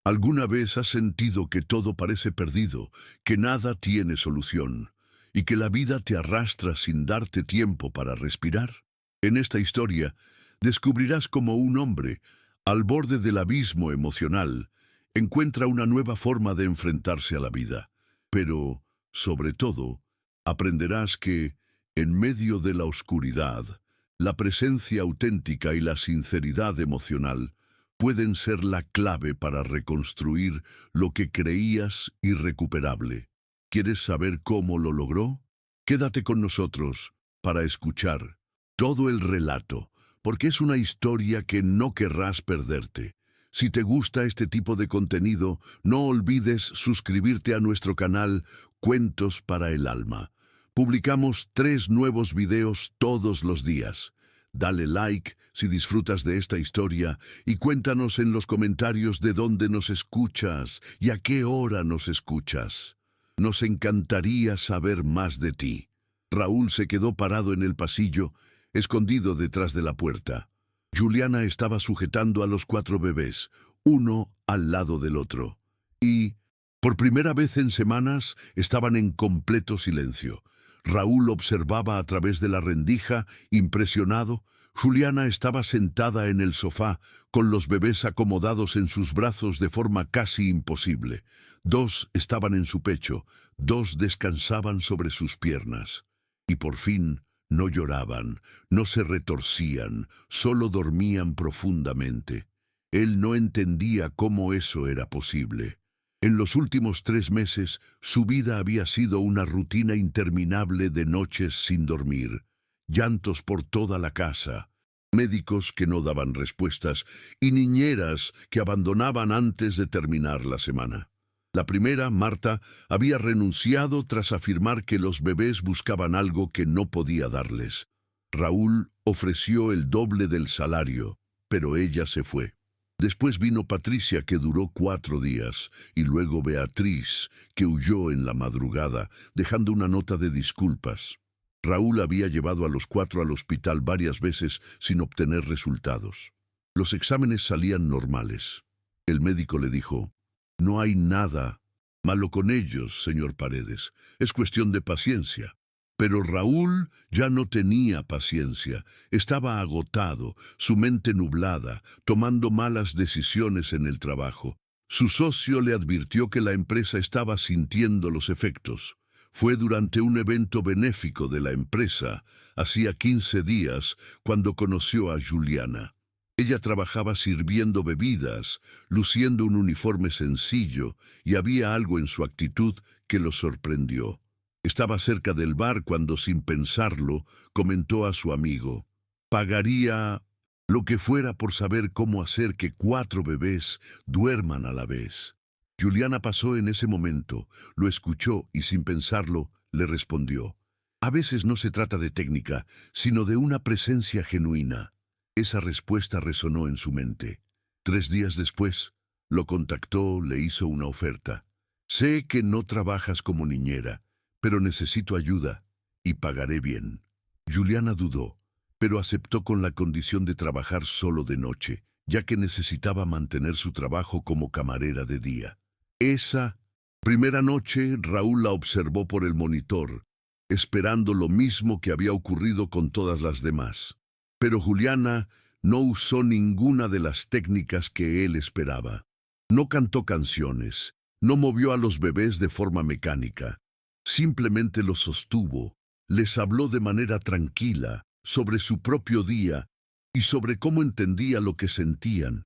¿Alguna vez has sentido que todo parece perdido, que nada tiene solución, y que la vida te arrastra sin darte tiempo para respirar? En esta historia, descubrirás cómo un hombre, al borde del abismo emocional, encuentra una nueva forma de enfrentarse a la vida. Pero, sobre todo, aprenderás que, en medio de la oscuridad, la presencia auténtica y la sinceridad emocional pueden ser la clave para reconstruir lo que creías irrecuperable. ¿Quieres saber cómo lo logró? Quédate con nosotros para escuchar todo el relato, porque es una historia que no querrás perderte. Si te gusta este tipo de contenido, no olvides suscribirte a nuestro canal Cuentos para el Alma. Publicamos 3 nuevos videos todos los días. Dale like si disfrutas de esta historia y cuéntanos en los comentarios de dónde nos escuchas y a qué hora nos escuchas. Nos encantaría saber más de ti. Raúl se quedó parado en el pasillo, escondido detrás de la puerta. Juliana estaba sujetando a los 4 bebés, uno al lado del otro. Y, por primera vez en semanas, estaban en completo silencio. Raúl observaba a través de la rendija, impresionado. Juliana estaba sentada en el sofá, con los bebés acomodados en sus brazos de forma casi imposible. 2 estaban en su pecho, 2 descansaban sobre sus piernas. Y por fin, no lloraban, no se retorcían, solo dormían profundamente. Él no entendía cómo eso era posible. En los últimos 3 meses, su vida había sido una rutina interminable de noches sin dormir, llantos por toda la casa, médicos que no daban respuestas y niñeras que abandonaban antes de terminar la semana. La primera, Marta, había renunciado tras afirmar que los bebés buscaban algo que no podía darles. Raúl ofreció el doble del salario, pero ella se fue. Después vino Patricia, que duró 4 días, y luego Beatriz, que huyó en la madrugada, dejando una nota de disculpas. Raúl había llevado a los 4 al hospital varias veces sin obtener resultados. Los exámenes salían normales. El médico le dijo: «No hay nada malo con ellos, señor Paredes. Es cuestión de paciencia». Pero Raúl ya no tenía paciencia. Estaba agotado, su mente nublada, tomando malas decisiones en el trabajo. Su socio le advirtió que la empresa estaba sintiendo los efectos. Fue durante un evento benéfico de la empresa, hacía 15 días, cuando conoció a Juliana. Ella trabajaba sirviendo bebidas, luciendo un uniforme sencillo, y había algo en su actitud que lo sorprendió. Estaba cerca del bar cuando, sin pensarlo, comentó a su amigo: «Pagaría lo que fuera por saber cómo hacer que 4 bebés duerman a la vez». Juliana pasó en ese momento, lo escuchó y, sin pensarlo, le respondió: «A veces no se trata de técnica, sino de una presencia genuina». Esa respuesta resonó en su mente. 3 días después, lo contactó, le hizo una oferta. «Sé que no trabajas como niñera, pero necesito ayuda y pagaré bien». Juliana dudó, pero aceptó con la condición de trabajar solo de noche, ya que necesitaba mantener su trabajo como camarera de día. Esa primera noche, Raúl la observó por el monitor, esperando lo mismo que había ocurrido con todas las demás. Pero Juliana no usó ninguna de las técnicas que él esperaba. No cantó canciones, no movió a los bebés de forma mecánica. Simplemente los sostuvo, les habló de manera tranquila sobre su propio día y sobre cómo entendía lo que sentían.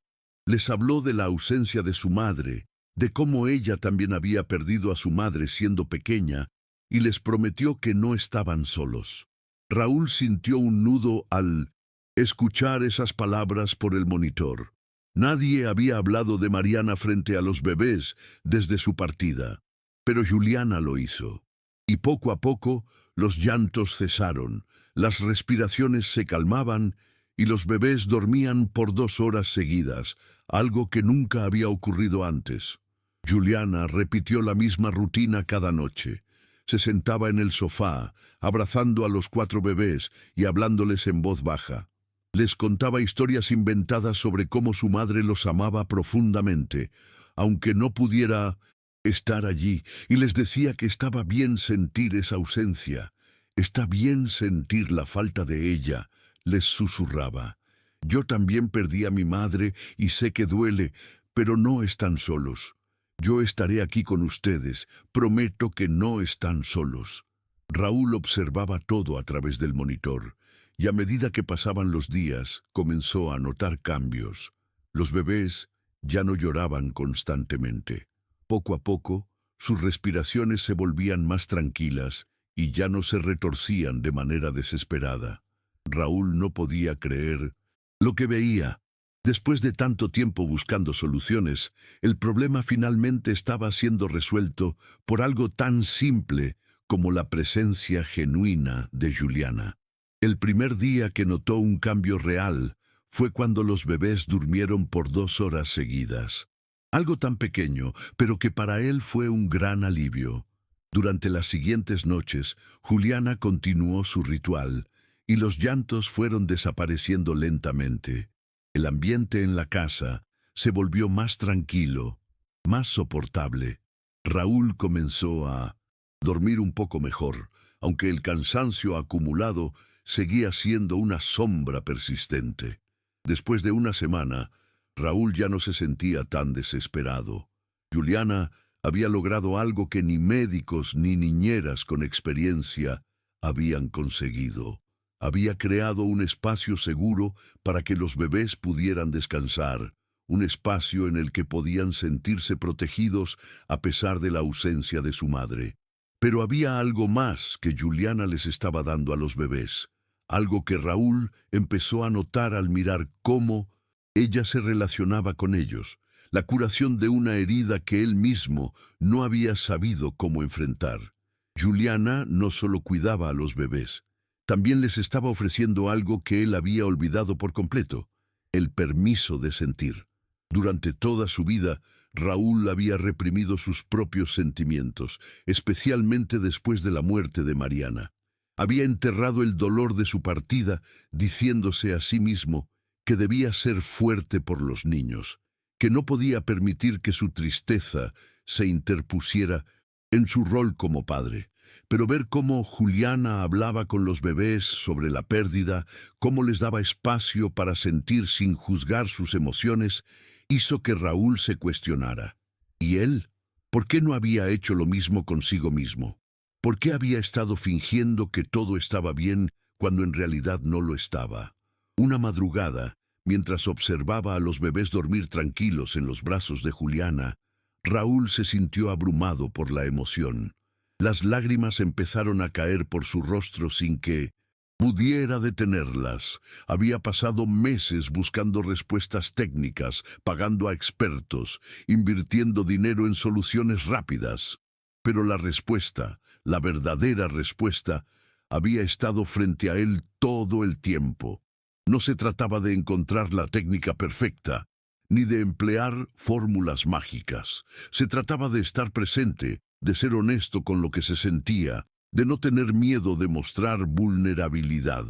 Les habló de la ausencia de su madre, de cómo ella también había perdido a su madre siendo pequeña, y les prometió que no estaban solos. Raúl sintió un nudo al escuchar esas palabras por el monitor. Nadie había hablado de Mariana frente a los bebés desde su partida, pero Juliana lo hizo. Y poco a poco los llantos cesaron, las respiraciones se calmaban y los bebés dormían por 2 horas seguidas, algo que nunca había ocurrido antes. Juliana repitió la misma rutina cada noche. Se sentaba en el sofá, abrazando a los 4 bebés y hablándoles en voz baja. Les contaba historias inventadas sobre cómo su madre los amaba profundamente, aunque no pudiera estar allí, y les decía que estaba bien sentir esa ausencia. Está bien sentir la falta de ella, les susurraba. Yo también perdí a mi madre y sé que duele, pero no están solos. Yo estaré aquí con ustedes, prometo que no están solos. Raúl observaba todo a través del monitor, y a medida que pasaban los días, comenzó a notar cambios. Los bebés ya no lloraban constantemente. Poco a poco, sus respiraciones se volvían más tranquilas y ya no se retorcían de manera desesperada. Raúl no podía creer lo que veía. Después de tanto tiempo buscando soluciones, el problema finalmente estaba siendo resuelto por algo tan simple como la presencia genuina de Juliana. El primer día que notó un cambio real fue cuando los bebés durmieron por 2 horas seguidas. Algo tan pequeño, pero que para él fue un gran alivio. Durante las siguientes noches, Juliana continuó su ritual, y los llantos fueron desapareciendo lentamente. El ambiente en la casa se volvió más tranquilo, más soportable. Raúl comenzó a dormir un poco mejor, aunque el cansancio acumulado seguía siendo una sombra persistente. Después de una semana, Raúl ya no se sentía tan desesperado. Juliana había logrado algo que ni médicos ni niñeras con experiencia habían conseguido. Había creado un espacio seguro para que los bebés pudieran descansar, un espacio en el que podían sentirse protegidos a pesar de la ausencia de su madre. Pero había algo más que Juliana les estaba dando a los bebés, algo que Raúl empezó a notar al mirar cómo ella se relacionaba con ellos, la curación de una herida que él mismo no había sabido cómo enfrentar. Juliana no solo cuidaba a los bebés, también les estaba ofreciendo algo que él había olvidado por completo, el permiso de sentir. Durante toda su vida, Raúl había reprimido sus propios sentimientos, especialmente después de la muerte de Mariana. Había enterrado el dolor de su partida, diciéndose a sí mismo que debía ser fuerte por los niños, que no podía permitir que su tristeza se interpusiera en su rol como padre. Pero ver cómo Juliana hablaba con los bebés sobre la pérdida, cómo les daba espacio para sentir sin juzgar sus emociones, hizo que Raúl se cuestionara. ¿Y él? ¿Por qué no había hecho lo mismo consigo mismo? ¿Por qué había estado fingiendo que todo estaba bien cuando en realidad no lo estaba? Una madrugada, mientras observaba a los bebés dormir tranquilos en los brazos de Juliana, Raúl se sintió abrumado por la emoción. Las lágrimas empezaron a caer por su rostro sin que pudiera detenerlas. Había pasado meses buscando respuestas técnicas, pagando a expertos, invirtiendo dinero en soluciones rápidas. Pero la respuesta, la verdadera respuesta, había estado frente a él todo el tiempo. No se trataba de encontrar la técnica perfecta, ni de emplear fórmulas mágicas. Se trataba de estar presente, de ser honesto con lo que se sentía, de no tener miedo de mostrar vulnerabilidad.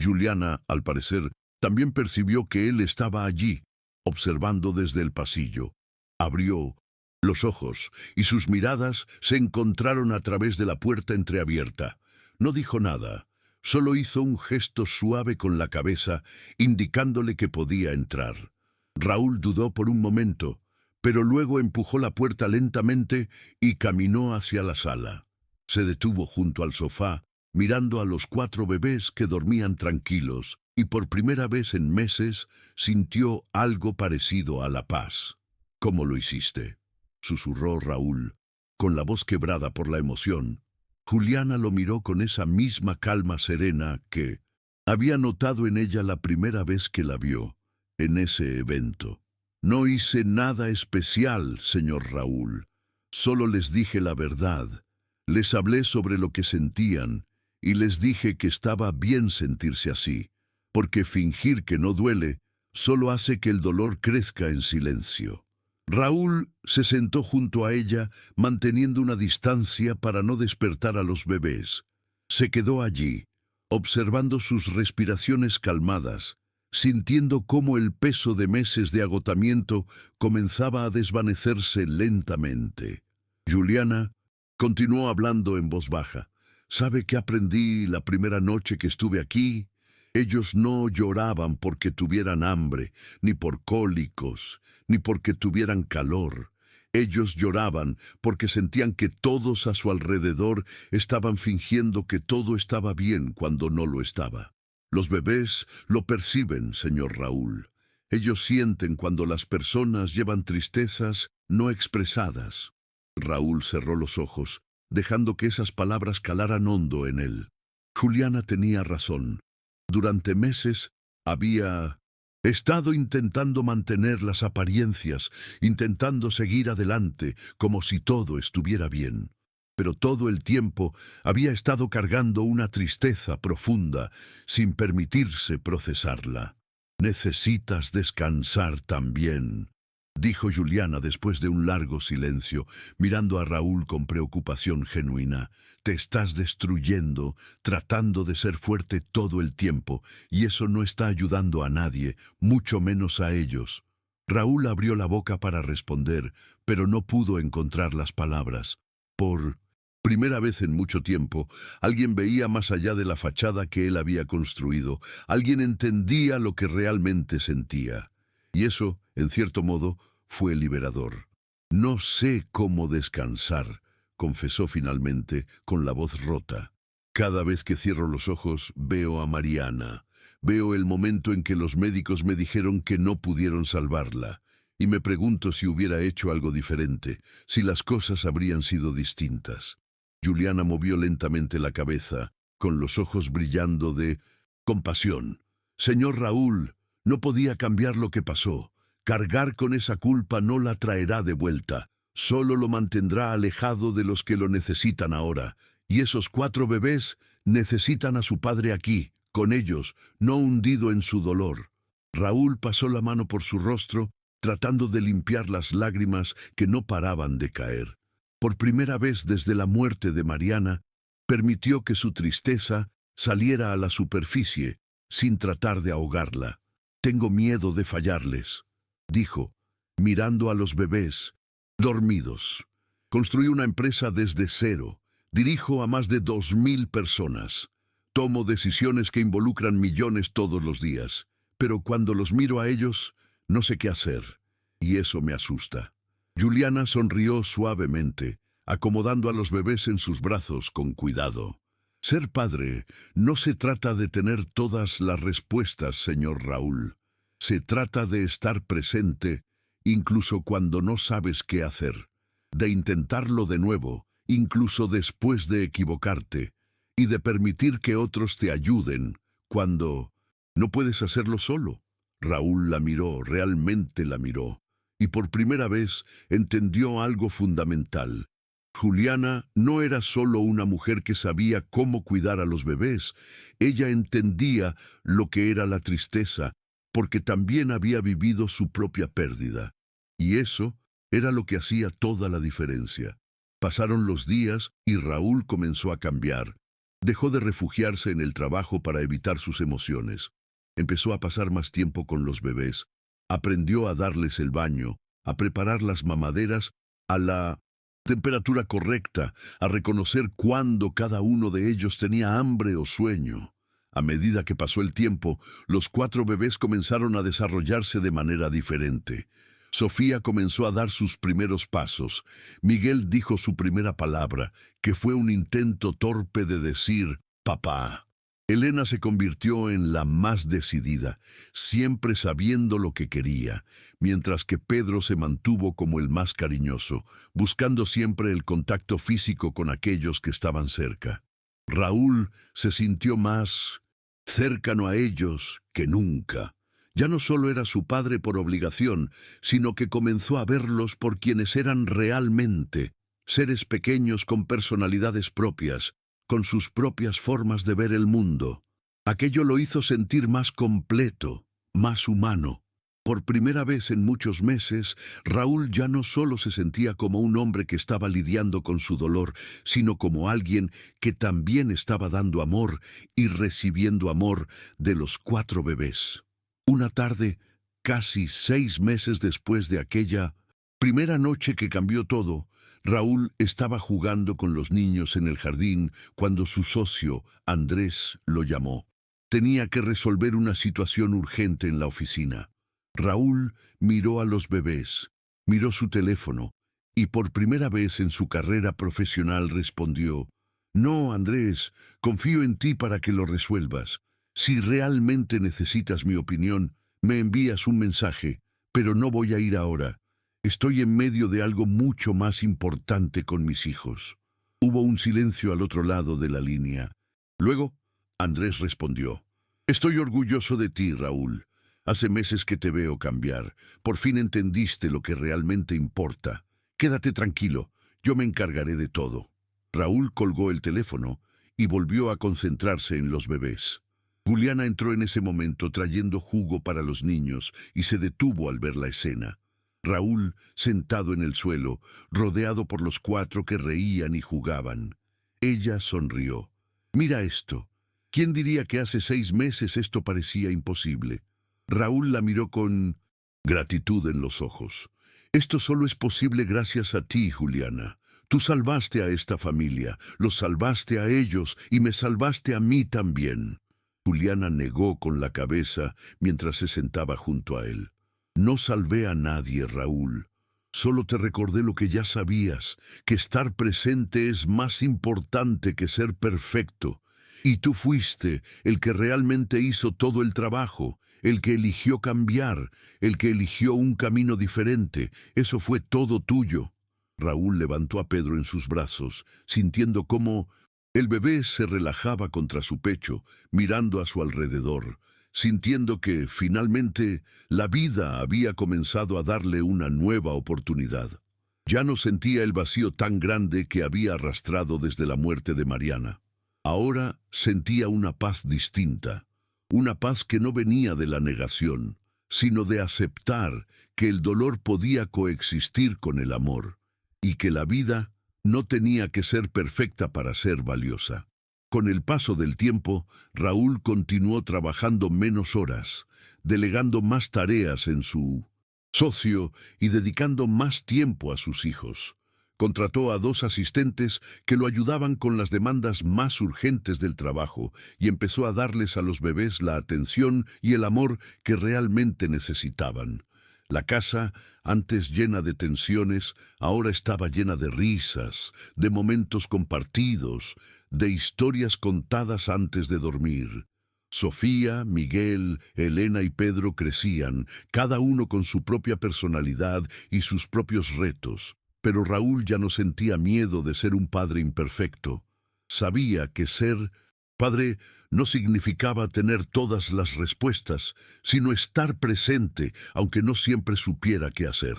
Juliana, al parecer, también percibió que él estaba allí, observando desde el pasillo. Abrió los ojos y sus miradas se encontraron a través de la puerta entreabierta. No dijo nada, solo hizo un gesto suave con la cabeza, indicándole que podía entrar. Raúl dudó por un momento, pero luego empujó la puerta lentamente y caminó hacia la sala. Se detuvo junto al sofá, mirando a los 4 bebés que dormían tranquilos, y por primera vez en meses sintió algo parecido a la paz. «¿Cómo lo hiciste?», susurró Raúl, con la voz quebrada por la emoción. Juliana lo miró con esa misma calma serena que había notado en ella la primera vez que la vio, en ese evento. «No hice nada especial, señor Raúl. Solo les dije la verdad. Les hablé sobre lo que sentían y les dije que estaba bien sentirse así, porque fingir que no duele solo hace que el dolor crezca en silencio». Raúl se sentó junto a ella, manteniendo una distancia para no despertar a los bebés. Se quedó allí, observando sus respiraciones calmadas, sintiendo cómo el peso de meses de agotamiento comenzaba a desvanecerse lentamente. Juliana continuó hablando en voz baja. ¿Sabe qué aprendí la primera noche que estuve aquí? Ellos no lloraban porque tuvieran hambre, ni por cólicos, ni porque tuvieran calor. Ellos lloraban porque sentían que todos a su alrededor estaban fingiendo que todo estaba bien cuando no lo estaba. Los bebés lo perciben, señor Raúl. Ellos sienten cuando las personas llevan tristezas no expresadas. Raúl cerró los ojos, dejando que esas palabras calaran hondo en él. Juliana tenía razón. Durante meses había estado intentando mantener las apariencias, intentando seguir adelante como si todo estuviera bien. Pero todo el tiempo había estado cargando una tristeza profunda, sin permitirse procesarla. «Necesitas descansar también», dijo Juliana después de un largo silencio, mirando a Raúl con preocupación genuina. «Te estás destruyendo, tratando de ser fuerte todo el tiempo, y eso no está ayudando a nadie, mucho menos a ellos». Raúl abrió la boca para responder, pero no pudo encontrar las palabras. Por primera vez en mucho tiempo, alguien veía más allá de la fachada que él había construido. Alguien entendía lo que realmente sentía. Y eso, en cierto modo, fue liberador. «No sé cómo descansar», confesó finalmente, con la voz rota. «Cada vez que cierro los ojos, veo a Mariana. Veo el momento en que los médicos me dijeron que no pudieron salvarla. Y me pregunto si hubiera hecho algo diferente, si las cosas habrían sido distintas». Juliana movió lentamente la cabeza, con los ojos brillando de compasión. «Señor Raúl, no podía cambiar lo que pasó. Cargar con esa culpa no la traerá de vuelta. Solo lo mantendrá alejado de los que lo necesitan ahora. Y esos 4 bebés necesitan a su padre aquí, con ellos, no hundido en su dolor». Raúl pasó la mano por su rostro, tratando de limpiar las lágrimas que no paraban de caer. Por primera vez desde la muerte de Mariana, permitió que su tristeza saliera a la superficie, sin tratar de ahogarla. «Tengo miedo de fallarles», dijo, mirando a los bebés, dormidos. «Construí una empresa desde cero. Dirijo a más de 2000 personas. Tomo decisiones que involucran millones todos los días. Pero cuando los miro a ellos, no sé qué hacer. Y eso me asusta». Juliana sonrió suavemente, acomodando a los bebés en sus brazos con cuidado. «Ser padre no se trata de tener todas las respuestas, señor Raúl. Se trata de estar presente, incluso cuando no sabes qué hacer. De intentarlo de nuevo, incluso después de equivocarte. Y de permitir que otros te ayuden, cuando no puedes hacerlo solo». Raúl la miró, realmente la miró. Y por primera vez entendió algo fundamental. Juliana no era solo una mujer que sabía cómo cuidar a los bebés. Ella entendía lo que era la tristeza, porque también había vivido su propia pérdida. Y eso era lo que hacía toda la diferencia. Pasaron los días y Raúl comenzó a cambiar. Dejó de refugiarse en el trabajo para evitar sus emociones. Empezó a pasar más tiempo con los bebés. Aprendió a darles el baño, a preparar las mamaderas a la temperatura correcta, a reconocer cuándo cada uno de ellos tenía hambre o sueño. A medida que pasó el tiempo, los 4 bebés comenzaron a desarrollarse de manera diferente. Sofía comenzó a dar sus primeros pasos. Miguel dijo su primera palabra, que fue un intento torpe de decir «papá». Elena se convirtió en la más decidida, siempre sabiendo lo que quería, mientras que Pedro se mantuvo como el más cariñoso, buscando siempre el contacto físico con aquellos que estaban cerca. Raúl se sintió más cercano a ellos que nunca. Ya no solo era su padre por obligación, sino que comenzó a verlos por quienes eran realmente, seres pequeños con personalidades propias, con sus propias formas de ver el mundo. Aquello lo hizo sentir más completo, más humano. Por primera vez en muchos meses, Raúl ya no solo se sentía como un hombre que estaba lidiando con su dolor, sino como alguien que también estaba dando amor y recibiendo amor de los 4 bebés. Una tarde, casi 6 meses después de aquella primera noche que cambió todo, Raúl estaba jugando con los niños en el jardín cuando su socio, Andrés, lo llamó. Tenía que resolver una situación urgente en la oficina. Raúl miró a los bebés, miró su teléfono y por primera vez en su carrera profesional respondió: «No, Andrés, confío en ti para que lo resuelvas. Si realmente necesitas mi opinión, me envías un mensaje, pero no voy a ir ahora. Estoy en medio de algo mucho más importante con mis hijos». Hubo un silencio al otro lado de la línea. Luego, Andrés respondió: «Estoy orgulloso de ti, Raúl. Hace meses que te veo cambiar. Por fin entendiste lo que realmente importa. Quédate tranquilo, yo me encargaré de todo». Raúl colgó el teléfono y volvió a concentrarse en los bebés. Juliana entró en ese momento trayendo jugo para los niños y se detuvo al ver la escena. Raúl, sentado en el suelo, rodeado por los 4 que reían y jugaban. Ella sonrió. «Mira esto. ¿Quién diría que hace 6 meses esto parecía imposible?» Raúl la miró con gratitud en los ojos. «Esto solo es posible gracias a ti, Juliana. Tú salvaste a esta familia, los salvaste a ellos y me salvaste a mí también». Juliana negó con la cabeza mientras se sentaba junto a él. «No salvé a nadie, Raúl. Solo te recordé lo que ya sabías, que estar presente es más importante que ser perfecto. Y tú fuiste el que realmente hizo todo el trabajo, el que eligió cambiar, el que eligió un camino diferente. Eso fue todo tuyo». Raúl levantó a Pedro en sus brazos, sintiendo cómo el bebé se relajaba contra su pecho, mirando a su alrededor, sintiendo que, finalmente, la vida había comenzado a darle una nueva oportunidad. Ya no sentía el vacío tan grande que había arrastrado desde la muerte de Mariana. Ahora sentía una paz distinta, una paz que no venía de la negación, sino de aceptar que el dolor podía coexistir con el amor, y que la vida no tenía que ser perfecta para ser valiosa. Con el paso del tiempo, Raúl continuó trabajando menos horas, delegando más tareas en su socio y dedicando más tiempo a sus hijos. Contrató a 2 asistentes que lo ayudaban con las demandas más urgentes del trabajo y empezó a darles a los bebés la atención y el amor que realmente necesitaban. La casa, antes llena de tensiones, ahora estaba llena de risas, de momentos compartidos, de historias contadas antes de dormir. Sofía, Miguel, Elena y Pedro crecían, cada uno con su propia personalidad y sus propios retos. Pero Raúl ya no sentía miedo de ser un padre imperfecto. Sabía que ser padre no significaba tener todas las respuestas, sino estar presente, aunque no siempre supiera qué hacer.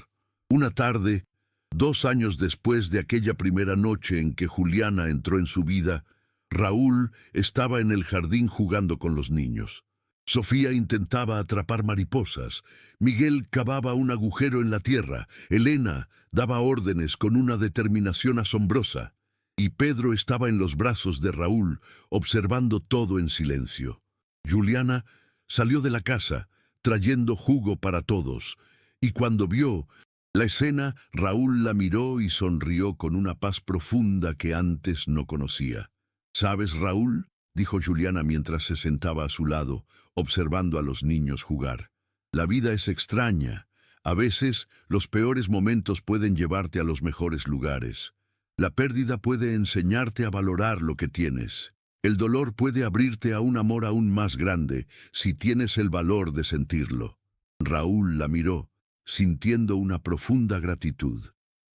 Una tarde, 2 años después de aquella primera noche en que Juliana entró en su vida, Raúl estaba en el jardín jugando con los niños. Sofía intentaba atrapar mariposas, Miguel cavaba un agujero en la tierra, Elena daba órdenes con una determinación asombrosa, y Pedro estaba en los brazos de Raúl, observando todo en silencio. Juliana salió de la casa, trayendo jugo para todos, y cuando vio la escena, Raúl la miró y sonrió con una paz profunda que antes no conocía. «¿Sabes, Raúl?», dijo Juliana mientras se sentaba a su lado, observando a los niños jugar. «La vida es extraña. A veces, los peores momentos pueden llevarte a los mejores lugares. La pérdida puede enseñarte a valorar lo que tienes. El dolor puede abrirte a un amor aún más grande, si tienes el valor de sentirlo». Raúl la miró, sintiendo una profunda gratitud.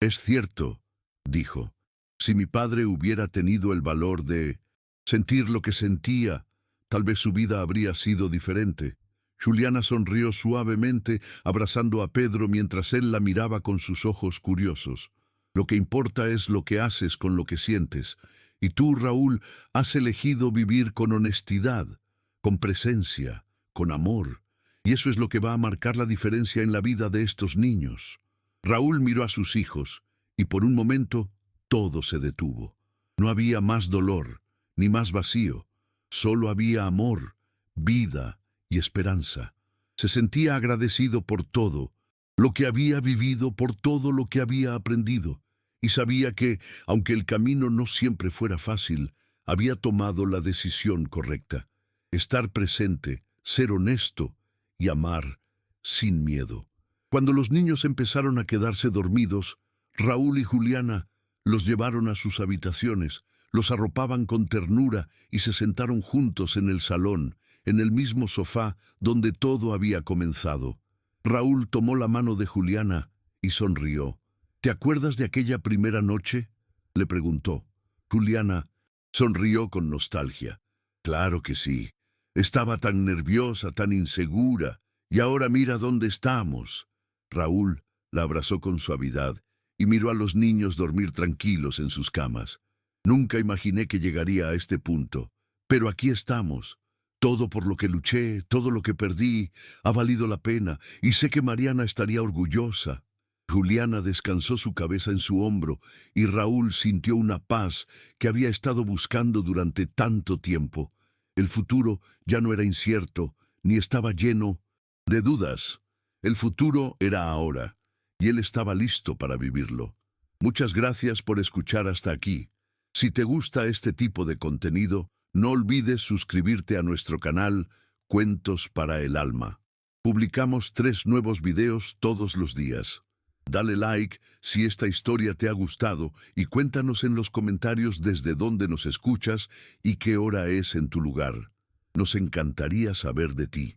«Es cierto», dijo. «Si mi padre hubiera tenido el valor de sentir lo que sentía, tal vez su vida habría sido diferente». Juliana sonrió suavemente, abrazando a Pedro mientras él la miraba con sus ojos curiosos. «Lo que importa es lo que haces con lo que sientes. Y tú, Raúl, has elegido vivir con honestidad, con presencia, con amor. Y eso es lo que va a marcar la diferencia en la vida de estos niños». Raúl miró a sus hijos, y por un momento todo se detuvo. No había más dolor, ni más vacío. Solo había amor, vida y esperanza. Se sentía agradecido por todo lo que había vivido, por todo lo que había aprendido, y sabía que, aunque el camino no siempre fuera fácil, había tomado la decisión correcta: estar presente, ser honesto y amar sin miedo. Cuando los niños empezaron a quedarse dormidos, Raúl y Juliana los llevaron a sus habitaciones, los arropaban con ternura y se sentaron juntos en el salón, en el mismo sofá donde todo había comenzado. Raúl tomó la mano de Juliana y sonrió. ¿Te acuerdas de aquella primera noche?, le preguntó. Juliana sonrió con nostalgia. Claro que sí. Estaba tan nerviosa, tan insegura, y ahora mira dónde estamos. Raúl la abrazó con suavidad y miró a los niños dormir tranquilos en sus camas. Nunca imaginé que llegaría a este punto, pero aquí estamos. Todo por lo que luché, todo lo que perdí, ha valido la pena, y sé que Mariana estaría orgullosa. Juliana descansó su cabeza en su hombro, y Raúl sintió una paz que había estado buscando durante tanto tiempo. El futuro ya no era incierto, ni estaba lleno de dudas. El futuro era ahora, y él estaba listo para vivirlo. Muchas gracias por escuchar hasta aquí. Si te gusta este tipo de contenido, no olvides suscribirte a nuestro canal Cuentos para el Alma. Publicamos 3 nuevos videos todos los días. Dale like si esta historia te ha gustado y cuéntanos en los comentarios desde dónde nos escuchas y qué hora es en tu lugar. Nos encantaría saber de ti.